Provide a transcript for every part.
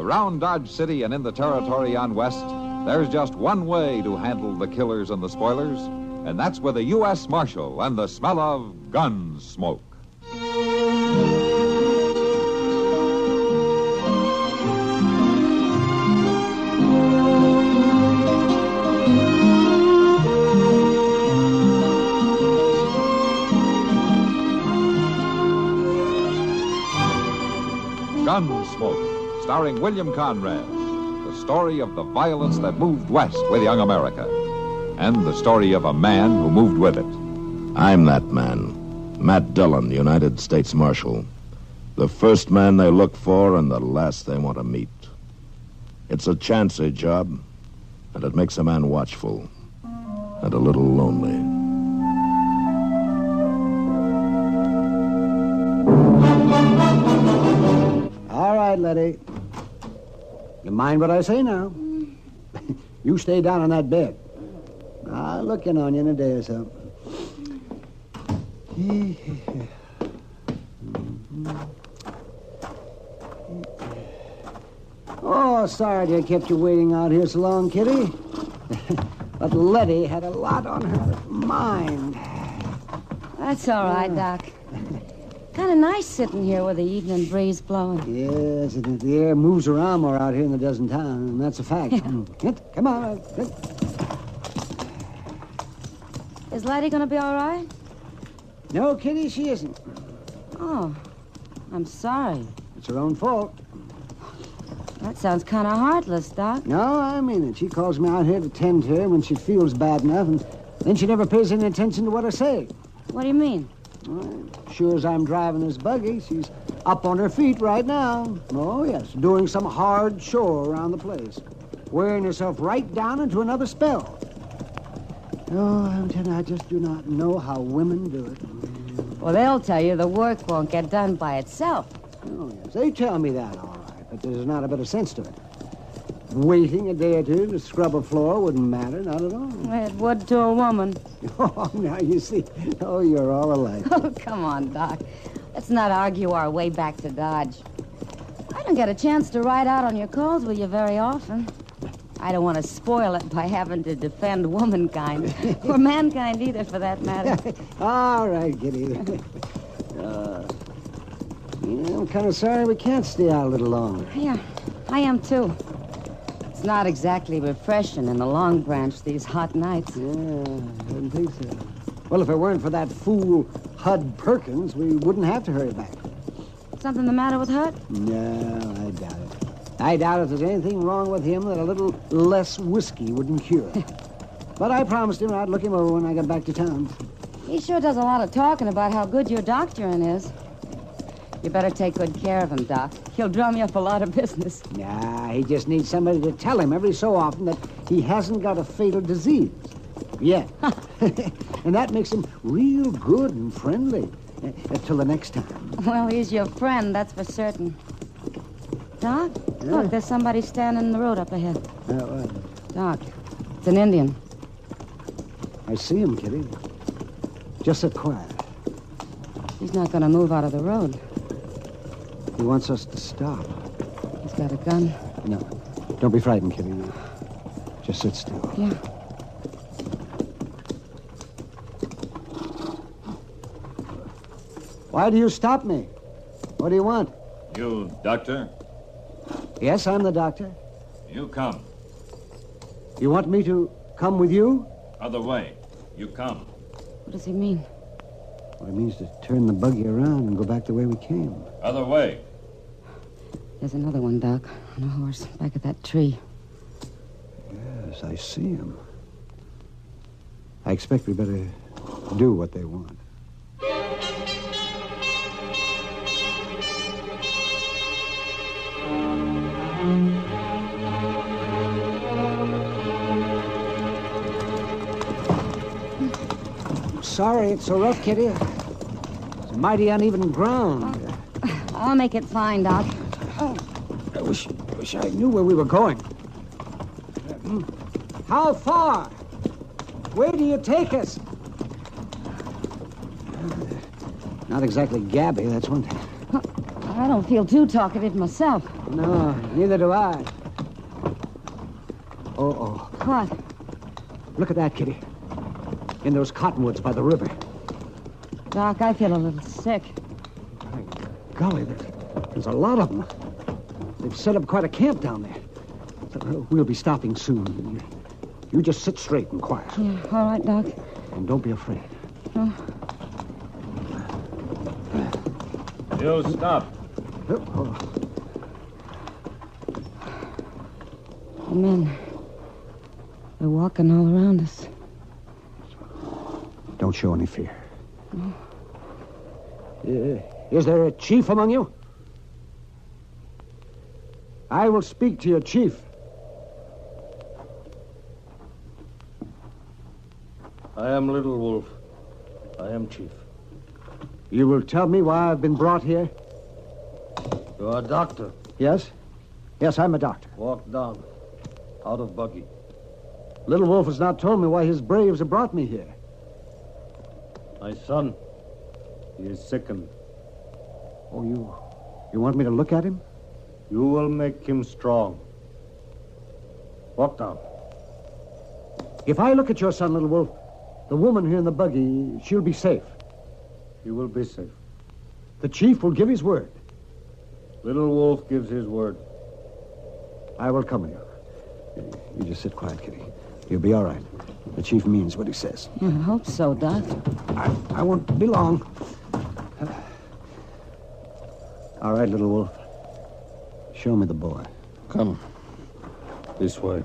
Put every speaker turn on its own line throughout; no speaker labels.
Around Dodge City and in the territory on west, there's just one way to handle the killers and the spoilers, and that's with a U.S. Marshal and the smell of Gunsmoke. Gunsmoke, starring William Conrad, the story of the violence that moved west with young America, and the story of a man who moved with it.
I'm that man, Matt Dillon, United States Marshal. The first man they look for and the last they want to meet. It's a chancy job, and it makes a man watchful and a little lonely.
All right, Letty. You mind what I say now? You stay down on that bed. I'll look in on you in a day or so. Oh, sorry to have kept you waiting out here so long, Kitty. But Letty had a lot on her mind.
That's all right, Doc. Kind of nice sitting here with the evening breeze blowing.
Yes, the air moves around more out here than it does in town, and that's a fact. Come on.
Is Letty going to be all right?
No, Kitty, she isn't.
Oh, I'm sorry.
It's her own fault.
That sounds kind of heartless, Doc.
No, I mean it. She calls me out here to tend to her when she feels bad enough, and then she never pays any attention to what I say.
What do you mean?
Well, sure as I'm driving this buggy, she's up on her feet right now. Oh, yes, doing some hard chore around the place. Wearing herself right down into another spell. Oh, I'm telling you, I just do not know how women do it.
Well, they'll tell you the work won't get done by itself.
Oh, yes, they tell me that, all right, but there's not a bit of sense to it. Waiting a day or two to scrub a floor wouldn't matter, not at all.
It would to a woman.
Oh, now you see. Oh, you're all alike.
Oh, come on, Doc. Let's not argue our way back to Dodge. I don't get a chance to ride out on your calls with you very often. I don't want to spoil it by having to defend womankind. Or mankind either, for that matter.
All right, Kitty. I'm kind of sorry we can't stay out a little longer.
Yeah, I am, too. It's not exactly refreshing in the Long Branch these hot nights.
Yeah, I didn't think so. Well, if it weren't for that fool Hud Perkins, we wouldn't have to hurry back.
Something the matter with Hud?
No, I doubt it. I doubt if there's anything wrong with him that a little less whiskey wouldn't cure. But I promised him I'd look him over when I got back to town.
He sure does a lot of talking about how good your doctoring is. You better take good care of him, Doc. He'll drum you up a lot of business.
Nah, he just needs somebody to tell him every so often that he hasn't got a fatal disease. Yet. And that makes him real good and friendly. Till the next time.
Well, he's your friend, that's for certain. Doc, look, there's somebody standing in the road up ahead. Doc, it's an Indian.
I see him, Kitty. Just sit quiet.
He's not going to move out of the road.
He wants us to stop.
He's got a gun.
No, don't be frightened, Kitty. Just sit still.
Yeah.
Why do you stop me? What do you want?
You, doctor?
Yes, I'm the doctor.
You come.
You want me to come with you?
Other way. You come.
What does he mean?
Well, it means to turn the buggy around and go back the way we came.
Other way.
There's another one, Doc, on a horse, back at that tree.
Yes, I see him. I expect we better do what they want. Sorry it's so rough, Kitty. It's mighty uneven ground.
I'll make it fine, Doc.
Oh, I wish I knew where we were going. How far? Where do you take us? Not exactly gabby, that's one thing.
I don't feel too talkative myself.
No, neither do I. Oh.
What?
Look at that, Kitty. In those cottonwoods by the river.
Doc, I feel a little sick.
My golly, there's a lot of them. They've set up quite a camp down there. We'll be stopping soon. You just sit straight and quiet.
Yeah, all right, Doc.
And don't be afraid.
Oh.
You stop.
Oh.
The men, they're walking all around us.
Don't show any fear. Is there a chief among you? I will speak to your chief.
I am Little Wolf. I am chief.
You will tell me why I've been brought here?
You are a doctor.
Yes? Yes, I'm a doctor.
Walk down. Out of buggy.
Little Wolf has not told me why his braves have brought me here.
My son. He is sickened.
Oh, you want me to look at him?
You will make him strong. Walk down.
If I look at your son, Little Wolf, the woman here in the buggy, she'll be safe.
He will be safe.
The chief will give his word.
Little Wolf gives his word.
I will come with you. You just sit quiet, Kitty. You'll be all right. The chief means what he says.
I hope so, Doc.
I won't be long. All right, Little Wolf. Show me the boy.
Come. This way.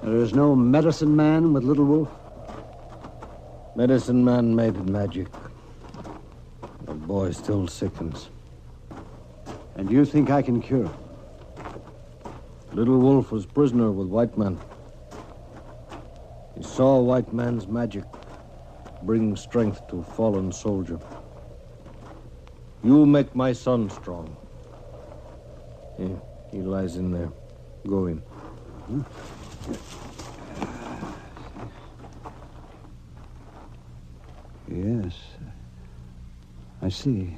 There is no medicine man with Little Wolf?
Medicine man made magic. The boy still sickens.
And you think I can cure him?
Little Wolf was prisoner with white man. He saw white man's magic bring strength to fallen soldier. You make my son strong. He lies in there. Go in.
Yes. I see.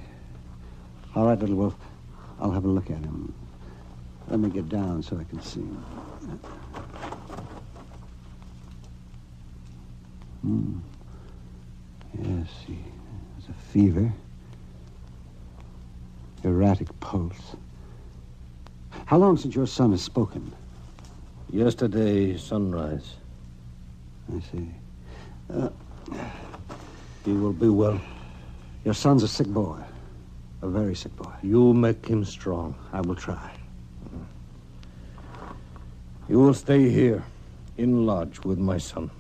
All right, Little Wolf. I'll have a look at him. Let me get down so I can see him. Yes, he has a fever. Erratic pulse. How long since your son has spoken?
Yesterday, sunrise.
I see.
He will be well.
Your son's a sick boy. A very sick boy.
You make him strong.
I will try.
You will stay here, in lodge with my son.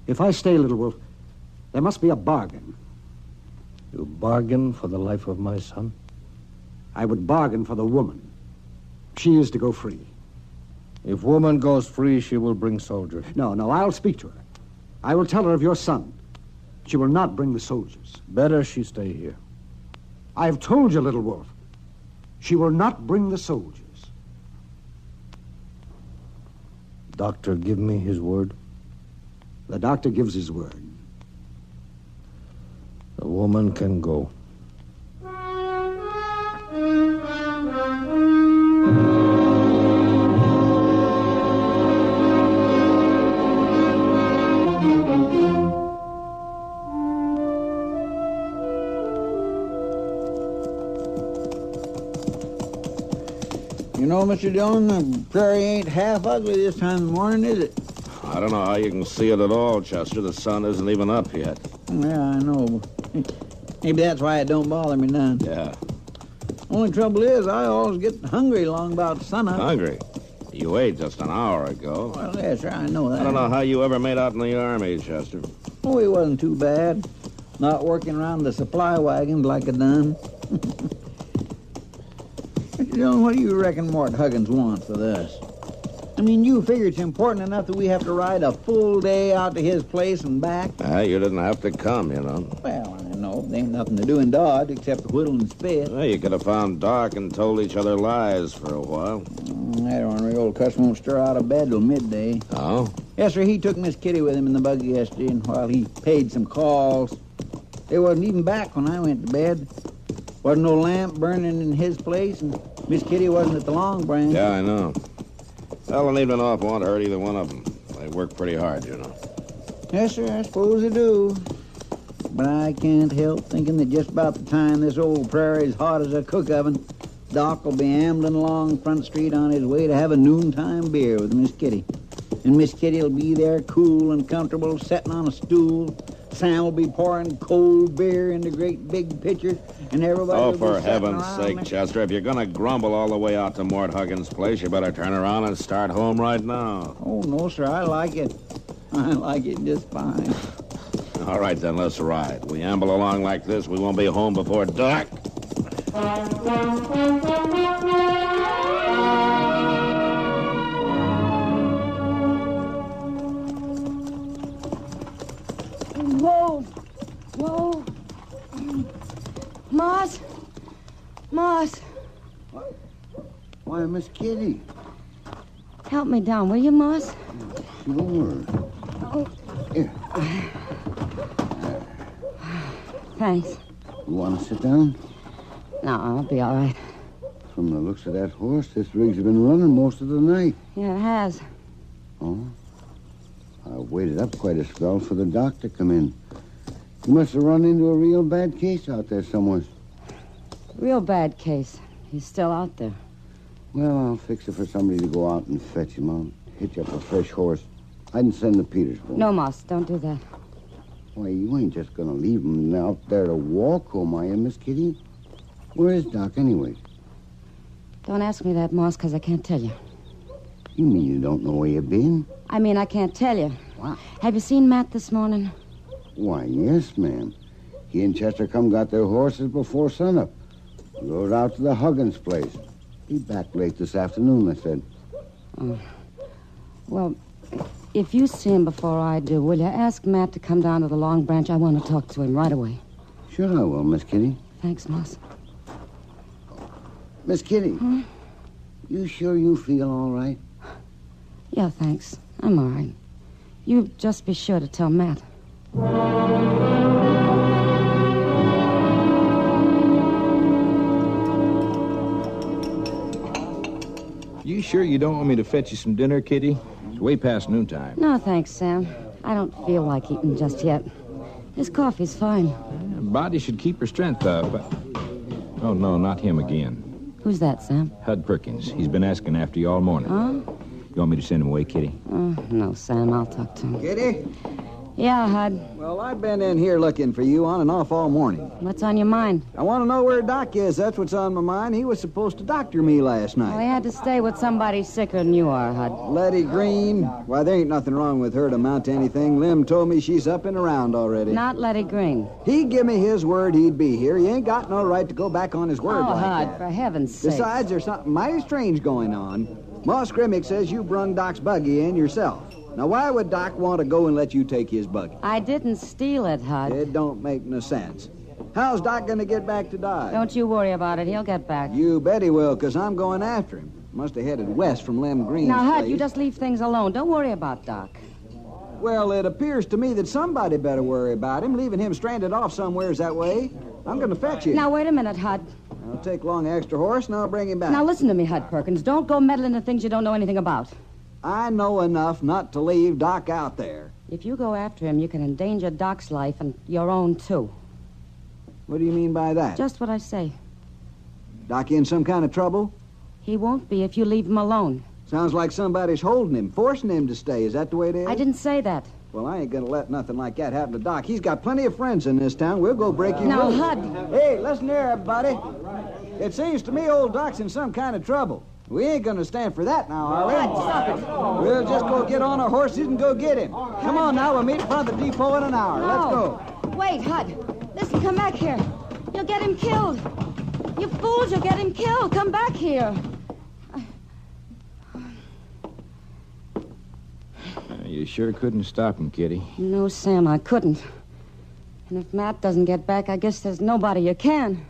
If I stay, Little Wolf, there must be a bargain.
You bargain for the life of my son?
I would bargain for the woman. She is to go free.
If woman goes free, she will bring soldiers.
No, I'll speak to her. I will tell her of your son. She will not bring the soldiers.
Better she stay here.
I have told you, Little Wolf. She will not bring the soldiers.
Doctor, give me his word.
The doctor gives his word.
The woman can go.
You know, Mr. Dillon, the prairie ain't half ugly this time in the morning, is it?
I don't know how you can see it at all, Chester. The sun isn't even up yet.
Yeah, I know. Maybe that's why it don't bother me none.
Yeah.
Only trouble is, I always get hungry long about sunup.
Hungry? You ate just an hour ago.
Well, yeah, sure, I know that.
I don't know how you ever made out in the Army, Chester.
Oh, it wasn't too bad. Not working around the supply wagons like I done. Mr. Dillon, what do you reckon Mort Huggins wants with us? I mean, you figure it's important enough that we have to ride a full day out to his place and back?
You didn't have to come, you know.
Well, I know. There ain't nothing to do in Dodge except to whittle and spit.
Well, you could have found Doc and told each other lies for a while.
That ornery old cuss won't stir out of bed till midday.
Oh?
Yes, sir, he took Miss Kitty with him in the buggy yesterday, and while he paid some calls, they wasn't even back when I went to bed. Wasn't no lamp burning in his place, and Miss Kitty wasn't at the Long Branch.
Yeah, I know. Well, an evening off won't hurt either one of them. They work pretty hard, you know.
Yes, sir, I suppose they do. But I can't help thinking that just about the time this old prairie's hot as a cook oven, Doc will be ambling along Front Street on his way to have a noontime beer with Miss Kitty. And Miss Kitty will be there cool and comfortable, sitting on a stool. Sam will be pouring cold beer into great big pitchers, and everybody will be
for
sitting
heaven's
around
sake,
there.
Chester, if you're going to grumble all the way out to Mort Huggins' place, you better turn around and start home right now.
Oh, no, sir, I like it. I like it just fine.
All right, then, let's ride. We amble along like this, we won't be home before dark.
Whoa. Whoa. Moss. Moss.
Why, Miss Kitty.
Help me down, will you, Moss?
Sure. Here.
Thanks.
You want to sit down?
No, I'll be all right.
From the looks of that horse, this rig's been running most of the night.
Yeah, it has.
Oh? I waited up quite a spell for the doc to come in. He must have run into a real bad case out there somewhere.
Real bad case. He's still out there.
Well, I'll fix it for somebody to go out and fetch him. I'll hitch up a fresh horse. I can send to Petersburg.
No, Moss, don't do that.
Why, you ain't just gonna leave him out there to walk home, are you, Miss Kitty? Where is Doc, anyway?
Don't ask me that, Moss, because I can't tell you.
You mean you don't know where you been?
I mean, I can't tell you.
What?
Have you seen Matt this morning?
Why, yes, ma'am. He and Chester come got their horses before sunup. Rode out to the Huggins place. Be back late this afternoon, they said.
Oh. Well, if you see him before I do, will you ask Matt to come down to the Long Branch? I want to talk to him right away.
Sure I will, Miss Kitty.
Thanks, Moss.
Miss Kitty, you sure you feel all right?
Yeah, thanks. I'm all right. You just be sure to tell Matt.
You sure you don't want me to fetch you some dinner, Kitty? It's way past noontime.
No, thanks, Sam. I don't feel like eating just yet. This coffee's fine.
Body should keep her strength up. Oh, no, not him again.
Who's that, Sam?
Hud Perkins. He's been asking after you all morning.
Huh?
You want me to send him away, Kitty?
No, Sam. I'll talk to him.
Kitty?
Yeah, Hud.
Well, I've been in here looking for you on and off all morning.
What's on your mind?
I want to know where Doc is. That's what's on my mind. He was supposed to doctor me last night.
Well, he had to stay with somebody sicker than you are, Hud.
Letty Green? Why, there ain't nothing wrong with her to amount to anything. Lim told me she's up and around already.
Not Letty Green.
He give me his word he'd be here. He ain't got no right to go back on his word
Oh,
like
Hud,
that.
for heaven's sake.
Besides, there's something mighty strange going on. Moss Grimmick says you brung Doc's buggy in yourself. Now, why would Doc want to go and let you take his buggy?
I didn't steal it, Hud.
It don't make no sense. How's Doc going to get back to Dodge?
Don't you worry about it. He'll get back.
You bet he will, because I'm going after him. Must have headed west from Lem Green's
Now, Hud,
place.
you just leave things alone. Don't worry about Doc.
Well, it appears to me that somebody better worry about him, leaving him stranded off somewheres that way. I'm going to fetch you.
Now, wait a minute, Hud.
I'll take along an extra horse, and I'll bring him back.
Now, listen to me, Hud Perkins. Don't go meddling in things you don't know anything about.
I know enough not to leave Doc out there.
If you go after him, you can endanger Doc's life and your own, too.
What do you mean by that?
Just what I say.
Doc in some kind of trouble?
He won't be if you leave him alone.
Sounds like somebody's holding him, forcing him to stay. Is that the way it is?
I didn't say that.
Well, I ain't gonna let nothing like that happen to Doc. He's got plenty of friends in this town. We'll go break you
Now,
loose.
Hud.
Hey, listen here, everybody. It seems to me old Doc's in some kind of trouble. We ain't gonna stand for that now, are we?
Stop it.
We'll just go get on our horses and go get him. Come on now, we'll meet in front of the depot in an hour. Let's go.
Wait, Hud. Listen, come back here. You'll get him killed. You fools, you'll get him killed. Come back here.
You sure couldn't stop him, Kitty.
No, Sam, I couldn't. And if Matt doesn't get back, I guess there's nobody you can.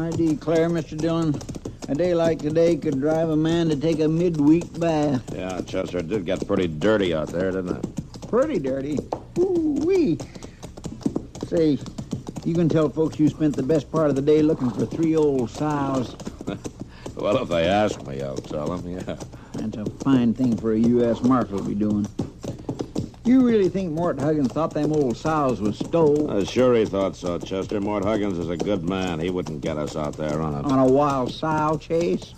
I declare, Mr. Dillon, a day like today could drive a man to take a midweek bath.
Yeah, Chester, it did get pretty dirty out there, didn't it?
Pretty dirty. Ooh-wee. Say, you can tell folks you spent the best part of the day looking for 3 old sows.
Well, if they ask me, I'll tell them, yeah.
That's a fine thing for a U.S. Marshal to be doing. You really think Mort Huggins thought them old sows was stole?
Sure he thought so, Chester. Mort Huggins is a good man. He wouldn't get us out there on
a wild sow chase?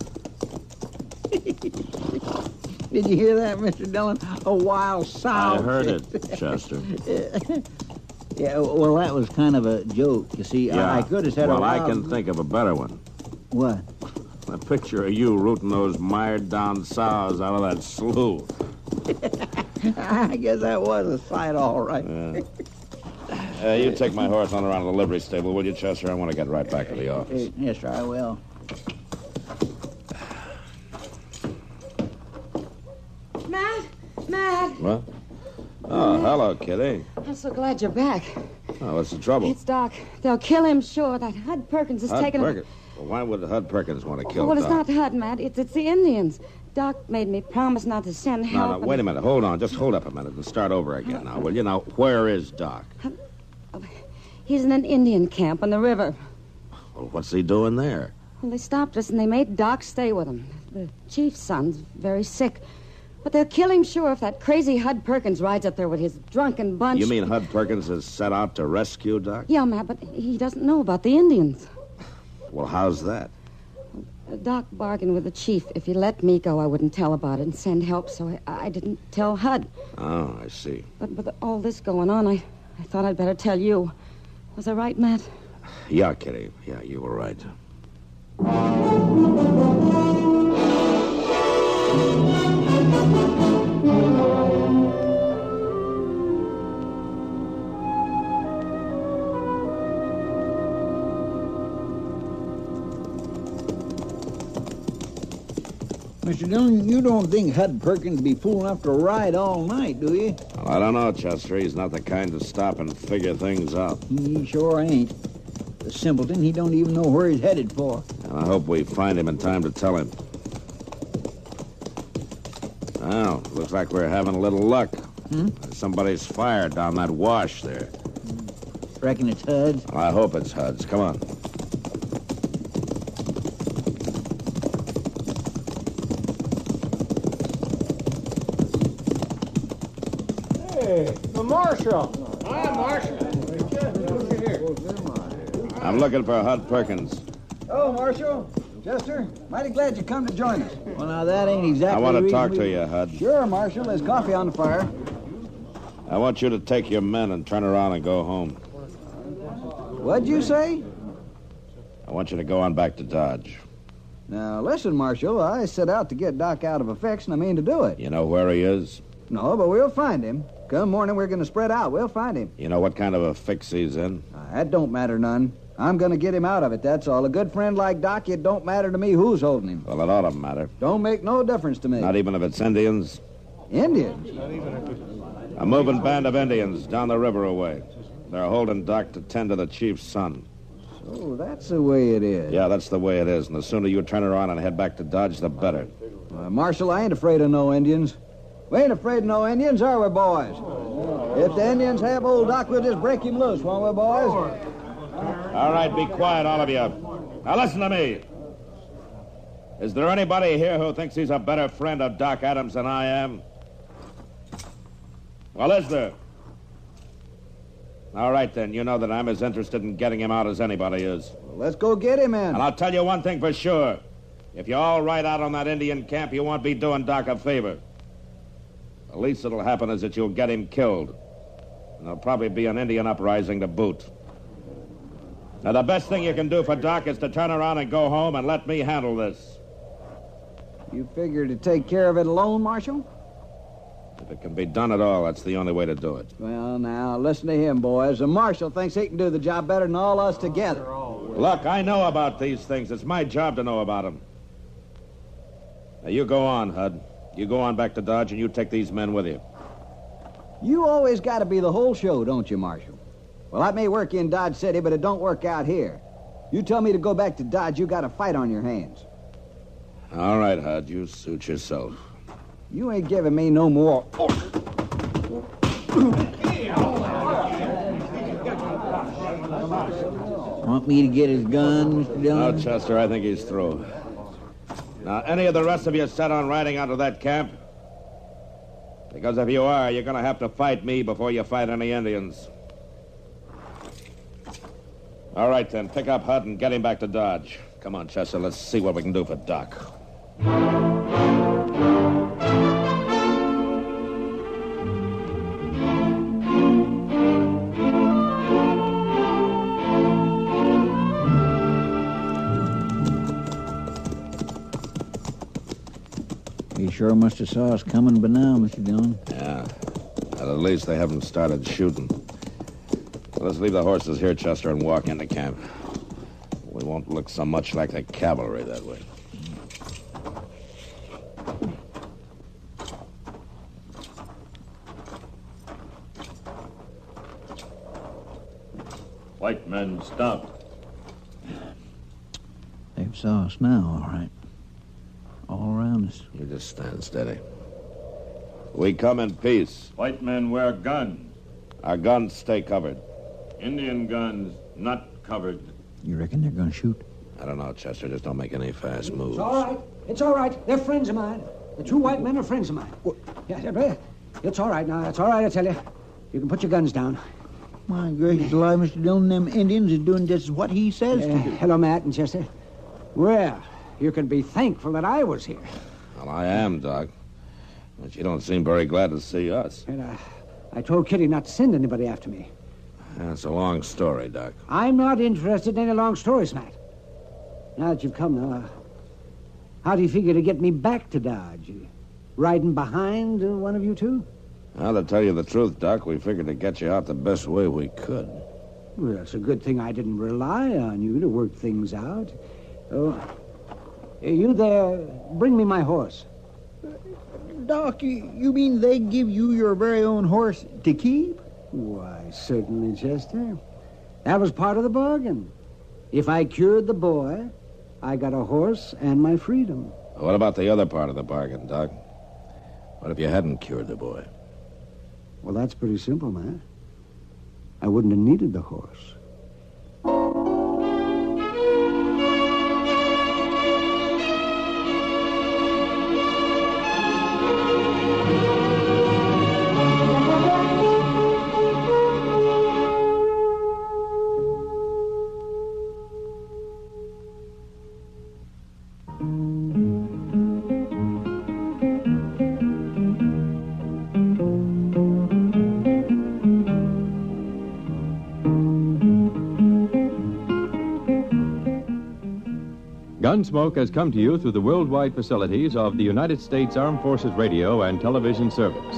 Did you hear that, Mr. Dillon? A wild sow
I heard it, Chester.
Yeah, well, that was kind of a joke. You see,
Yeah.
I could have said
well,
a wild...
I can think of a better one.
What?
A picture of you rooting those mired-down sows out of that slough.
I guess that was a sight, all right.
You take my horse on around to the livery stable, will you, Chester? I want to get right back to the office.
Yes, sir, I will.
Matt!
What? Oh, hello, Kitty.
I'm so glad you're back.
Oh, what's the trouble?
It's Doc. They'll kill him, sure. That Hud Perkins is taking him...
Well, why would Hud Perkins want to kill
Well,
Doc?
it's not Hud, Matt. It's the Indians. Doc made me promise not to send help.
No, wait a minute. Hold on. Just hold up a minute and start over again now, will you? Now, where is Doc?
He's in an Indian camp on the river.
Well, what's he doing there?
Well, they stopped us and they made Doc stay with them. The chief's son's very sick. But they'll kill him, sure, if that crazy Hud Perkins rides up there with his drunken bunch.
You mean Hud Perkins has set out to rescue Doc?
Yeah, Matt, but he doesn't know about the Indians.
Well, how's that?
Doc bargained with the chief. If he let me go, I wouldn't tell about it and send help, so I didn't tell Hud.
Oh, I see.
But with all this going on, I thought I'd better tell you. Was I right, Matt?
Yeah, Kitty. Yeah, you were right.
Mr. Dillon, you don't think Hud Perkins be fool enough to ride all night, do you?
Well, I don't know, Chester. He's not the kind to stop and figure things out.
He sure ain't. The simpleton, he don't even know where he's headed for.
And I hope we find him in time to tell him. Well, looks like we're having a little luck. Somebody's fire down that wash there.
Reckon it's Hud's?
Well, I hope it's Hud's. Come on.
Hey, the Marshal. Hi, Marshal.
I'm looking for Hud Perkins.
Oh, Marshal. Chester, mighty glad you come to join us.
Well, now, that ain't exactly
I want
the
to
reason
talk
we...
to you, Hud.
Sure, Marshal. There's coffee on the fire.
I want you to take your men and turn around and go home.
What'd you say?
I want you to go on back to Dodge.
Now, listen, Marshal. I set out to get Doc out of a fix, and I mean to do it.
You know where he is?
No, but we'll find him. Come morning, we're going to spread out. We'll find him.
You know what kind of a fix he's in?
That don't matter none. I'm going to get him out of it, that's all. A good friend like Doc, it don't matter to me who's holding him.
Well, it ought to matter.
Don't make no difference to me.
Not even if it's Indians?
Indians?
A moving band of Indians down the river away. They're holding Doc to tend to the chief's son.
So that's the way it is.
Yeah, that's the way it is. And the sooner you turn around and head back to Dodge, the better.
Marshal, I ain't afraid of no Indians. We ain't afraid of no Indians, are we, boys? If the Indians have old Doc, we'll just break him loose, won't we, boys?
All right, be quiet, all of you. Now listen to me. Is there anybody here who thinks he's a better friend of Doc Adams than I am? Well, is there? All right, then. You know that I'm as interested in getting him out as anybody is.
Well, let's go get him in.
And I'll tell you one thing for sure. If you all ride out on that Indian camp, you won't be doing Doc a favor. The least that'll happen is that you'll get him killed. And there'll probably be an Indian uprising to boot. Now, the best thing you can do for Doc is to turn around and go home and let me handle this.
You figure to take care of it alone, Marshal?
If it can be done at all, that's the only way to do it.
Well, now, listen to him, boys. The Marshal thinks he can do the job better than all us together.
Look, I know about these things. It's my job to know about them. Now, you go on, Hud. You go on back to Dodge, and you take these men with you.
You always got to be the whole show, don't you, Marshal? Well, that may work in Dodge City, but it don't work out here.
You tell me to go back to Dodge, you got a fight on your hands.
All right, Hud, you suit yourself.
You ain't giving me no more orders. Want me to get his gun, Mr. Dillon?
No, Chester, I think he's through. Now, any of the rest of you set on riding out of that camp? Because if you are, you're going to have to fight me before you fight any Indians. All right, then. Pick up Hud and get him back to Dodge. Come on, Chester. Let's see what we can do for Doc.
You sure must have saw us coming by now, Mr. Dillon.
Yeah. Well, at least they haven't started shooting. Let's leave the horses here, Chester, and walk into camp. We won't look so much like the cavalry that way.
White men, stop.
They've saw us now, all right. All around us.
You just stand steady. We come in peace.
White men wear guns.
Our guns stay covered.
Indian guns not covered.
You reckon they're going to shoot?
I don't know, Chester. Just don't make any fast moves.
It's all right. It's all right. They're friends of mine. The two white men are friends of mine. Yeah, it's all right now. It's all right, I tell you. You can put your guns down.
My gracious alive, Mr. Dillon, them Indians is doing just what he says to do.
Hello, Matt and Chester. Well, you can be thankful that I was here.
Well, I am, Doc. But you don't seem very glad to see us.
And I told Kitty not to send anybody after me.
That's a long story, Doc.
I'm not interested in any long stories, Matt. Now that you've come now, how do you figure to get me back to Dodge? Riding behind one of you two?
Well, to tell you the truth, Doc, we figured to get you out the best way we could.
Well, it's a good thing I didn't rely on you to work things out. Oh, you there, bring me my horse.
Doc, you mean they give you your very own horse to keep?
Why, certainly, Chester. That was part of the bargain. If I cured the boy, I got a horse and my freedom.
What about the other part of the bargain, Doc? What if you hadn't cured the boy?
Well, that's pretty simple, man. I wouldn't have needed the horse.
Gunsmoke has come to you through the worldwide facilities of the United States Armed Forces Radio and Television Service.